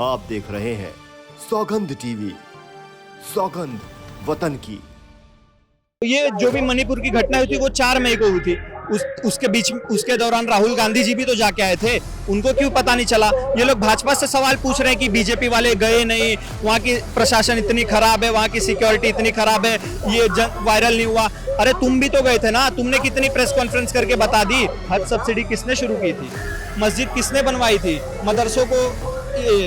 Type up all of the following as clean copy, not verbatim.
आप देख रहे हैं सौगंध टीवी, सौगंध वतन की। ये जो भी मणिपुर की घटना हुई थी वो 4 मई को हुई थी। उसके दौरान राहुल गांधी जी भी तो जाके आए थे, उनको क्यों पता नहीं चला? ये लोग भाजपा से सवाल पूछ रहे हैं कि बीजेपी वाले गए नहीं, वहाँ की प्रशासन इतनी खराब है, वहाँ की सिक्योरिटी इतनी खराब है, ये वायरल नहीं हुआ। अरे तुम भी तो गए थे ना, तुमने कितनी प्रेस कॉन्फ्रेंस करके बता दी। हज सब्सिडी किसने शुरू की थी? मस्जिद किसने बनवाई थी? मदरसों को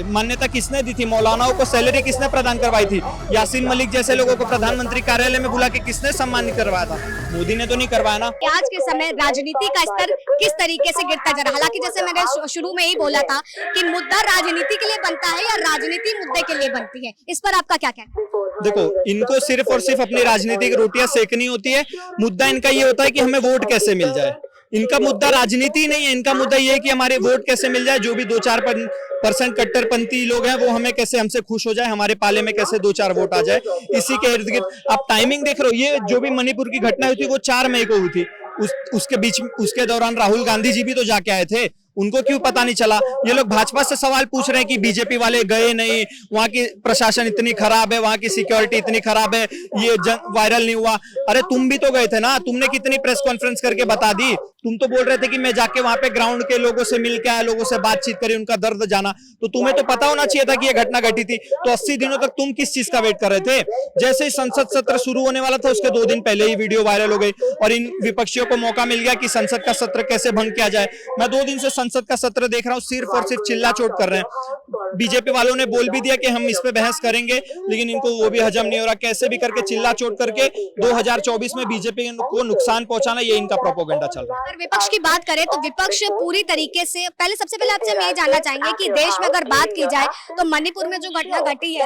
मान्यता किसने दी थी? मौलानाओं को सैलरी किसने प्रदान करवाई थी? यासीन मलिक जैसे लोगों को प्रधानमंत्री कार्यालय में बुला के किसने सम्मान करवाया था? मोदी ने तो नहीं करवाया ना। आज के समय राजनीति का स्तर किस तरीके से गिरता जा रहा है? हालांकि जैसे मैंने शुरू में ही बोला था कि मुद्दा राजनीति के लिए बनता है या राजनीति मुद्दे के लिए बनती है, इस पर आपका क्या कहना है? देखो, इनको सिर्फ और सिर्फ अपनी राजनीतिक रोटियां सेकनी होती है। मुद्दा इनका ये होता है कि हमें वोट कैसे मिल जाए। इनका मुद्दा राजनीति नहीं है, इनका मुद्दा ये है कि हमारे वोट कैसे मिल जाए। जो भी 2-4% कट्टरपंथी लोग हैं वो हमें कैसे, हमसे खुश हो जाए, हमारे पाले में कैसे 2-4 वोट आ जाए, इसी के इर्द गिर्द। आप टाइमिंग देख रहे हो, ये जो भी मणिपुर की घटना हुई थी वो 4 मई को हुई थी। उसके दौरान राहुल गांधी जी भी तो जाके आए थे, उनको क्यों पता नहीं चला? ये लोग भाजपा से सवाल पूछ रहे हैं कि बीजेपी वाले गए नहीं, वहाँ की प्रशासन इतनी खराब है, वहाँ की सिक्योरिटी इतनी खराब है, ये वायरल नहीं हुआ। अरे तुम भी तो गए थे ना, तुमने कितनी प्रेस कॉन्फ्रेंस करके बता दी। तुम तो बोल रहे थे कि मैं जाके वहां पे ग्राउंड के लोगों से मिल के आया, लोगों से बातचीत करी, उनका दर्द जाना। तो तुम्हें तो पता होना चाहिए था कि ये घटना घटी थी। तो 80 दिनों तक तुम किस चीज का वेट कर रहे थे? जैसे ही संसद सत्र शुरू होने वाला था उसके 2 दिन पहले ही वीडियो वायरल हो गई और इन विपक्षियों को मौका मिल गया कि संसद का सत्र कैसे भंग किया जाए। मैं 2 दिन से संसद का सत्र देख रहा हूँ, सिर्फ और सिर्फ चिल्ला चोट कर रहे हैं। बीजेपी वालों ने बोल भी दिया कि हम इस पे बहस करेंगे, लेकिन इनको वो भी हजम नहीं हो रहा। कैसे भी करके चिल्ला चोट करके 2024 में बीजेपी को नुकसान पहुंचाना, ये इनका प्रोपेगेंडा चल रहा है। अगर विपक्ष की बात करें तो विपक्ष पूरी तरीके से, सबसे पहले आपसे हम ये जानना चाहेंगे कि देश में अगर बात की जाए तो मणिपुर में जो घटना घटी है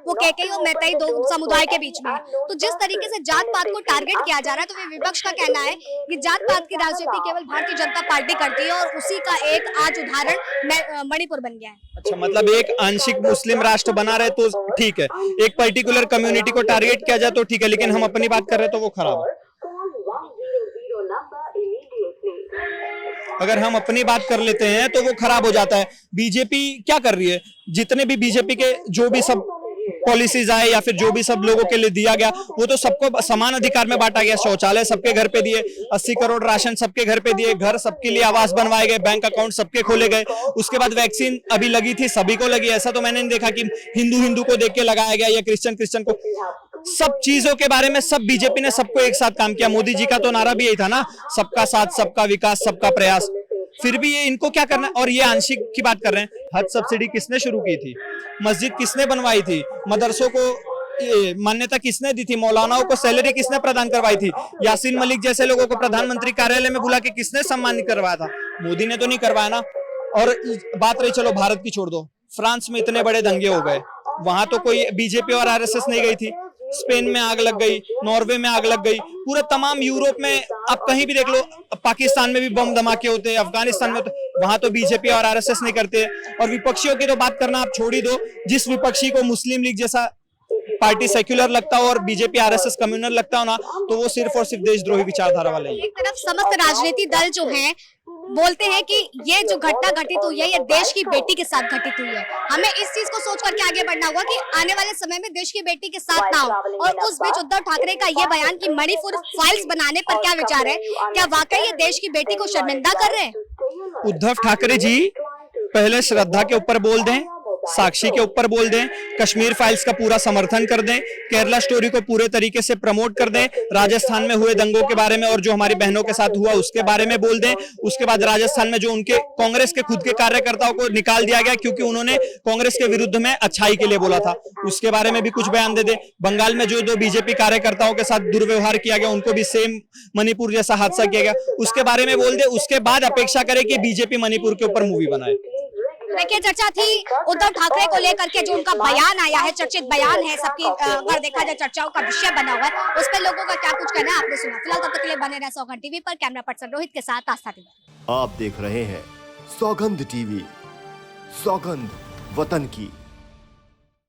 वो केकेई और मैतेई 2 समुदाय के बीच में है। तो जिस तरीके से जात पात को टारगेट किया जा रहा है, तो विपक्ष का कहना है कि जात पात की राजनीति केवल भारतीय जनता पार्टी करती है और उसी का एक आज उदाहरण मणिपुर बन गया है। अच्छा, मतलब एक आंशिक मुस्लिम राष्ट्र बना रहे तो ठीक है, एक पर्टिकुलर कम्युनिटी को टारगेट किया जाए तो ठीक है, लेकिन हम अपनी बात कर रहे तो वो खराब है। अगर हम अपनी बात कर लेते हैं तो वो खराब हो जाता है। बीजेपी क्या कर रही है? जितने भी बीजेपी के जो भी सब पॉलिसीज आए या फिर जो भी सब लोगों के लिए दिया गया, वो तो सबको समान अधिकार में बांटा गया। शौचालय सबके घर पे दिए, 80 करोड़ राशन सबके घर पे दिए, घर सबके लिए आवास बनवाए गए, बैंक अकाउंट सबके खोले गए। उसके बाद वैक्सीन अभी लगी थी, सभी को लगी। ऐसा तो मैंने नहीं देखा कि हिंदू को देख के लगाया गया या क्रिश्चियन को। सब चीजों के बारे में सब बीजेपी ने सबको एक साथ काम किया। मोदी जी का तो नारा भी यही था ना, सबका साथ, सबका विकास, सबका प्रयास। फिर भी ये इनको क्या करना है? और ये आंशिक की बात कर रहे हैं। हज सब्सिडी किसने शुरू की थी? मस्जिद किसने बनवाई थी? मदरसों को मान्यता किसने दी थी? मौलानाओं को सैलरी किसने प्रदान करवाई थी? यासीन मलिक जैसे लोगों को प्रधानमंत्री कार्यालय में बुला के किसने सम्मान करवाया था? मोदी ने तो नहीं करवाया ना। और बात रही, चलो भारत की छोड़ दो, फ्रांस में इतने बड़े दंगे हो गए, वहां तो कोई बीजेपी और आरएसएस नहीं गई थी। स्पेन में आग लग गई, नॉर्वे में आग लग गई, पूरे तमाम यूरोप में आप कहीं भी देख लो, पाकिस्तान में भी बम धमाके होते हैं, अफगानिस्तान में, वहां तो बीजेपी और आरएसएस नहीं करते। और विपक्षियों की तो बात करना आप छोड़ ही दो। जिस विपक्षी को मुस्लिम लीग जैसा पार्टी सेक्युलर लगता हो और बीजेपी आरएसएस कम्युनल लगता हो ना, तो वो सिर्फ और सिर्फ देशद्रोही विचारधारा वाले हैं। एक तरफ समस्त राजनीति दल जो हैं बोलते हैं कि ये जो घटना घटित हुई है ये देश की बेटी के साथ घटित हुई है। हमें इस चीज को सोच करके आगे बढ़ना होगा कि आने वाले समय में देश की बेटी के साथ ना हो। और उस बीच उद्धव ठाकरे का ये बयान कि मणिपुर फाइल्स बनाने पर क्या विचार है? क्या वाकई ये देश की बेटी को शर्मिंदा कर रहे हैं? उद्धव ठाकरे जी पहले श्रद्धा के ऊपर बोल दें, साक्षी के ऊपर बोल दें, कश्मीर फाइल्स का पूरा समर्थन कर दें, केरला स्टोरी को पूरे तरीके से प्रमोट कर दें, राजस्थान में हुए दंगों के बारे में और जो हमारी बहनों के साथ हुआ उसके बारे में बोल दें। उसके बाद राजस्थान में जो उनके कांग्रेस के खुद के कार्यकर्ताओं को निकाल दिया गया क्योंकि उन्होंने कांग्रेस के विरुद्ध में अच्छाई के लिए बोला था, उसके बारे में भी कुछ बयान दे दें। बंगाल में जो 2 बीजेपी कार्यकर्ताओं के साथ दुर्व्यवहार किया गया, उनको भी सेम मणिपुर जैसा हादसा किया गया, उसके बारे में बोल दे। उसके बाद अपेक्षा करे कि बीजेपी मणिपुर के ऊपर मूवी बनाए। देखिए, चर्चा थी उद्धव ठाकरे को लेकर के, जो उनका बयान आया है, चर्चित बयान है, सबकी अगर देखा जाए चर्चाओं का विषय बना हुआ है, उस पर लोगों का क्या कुछ कहना है आपने सुना। फिलहाल तब तक के लिए बने रहे सौगंध टीवी पर। कैमरा पर्सन रोहित के साथ आस्था टीवी। आप देख रहे हैं सौगंध टीवी, सौगंध वतन की।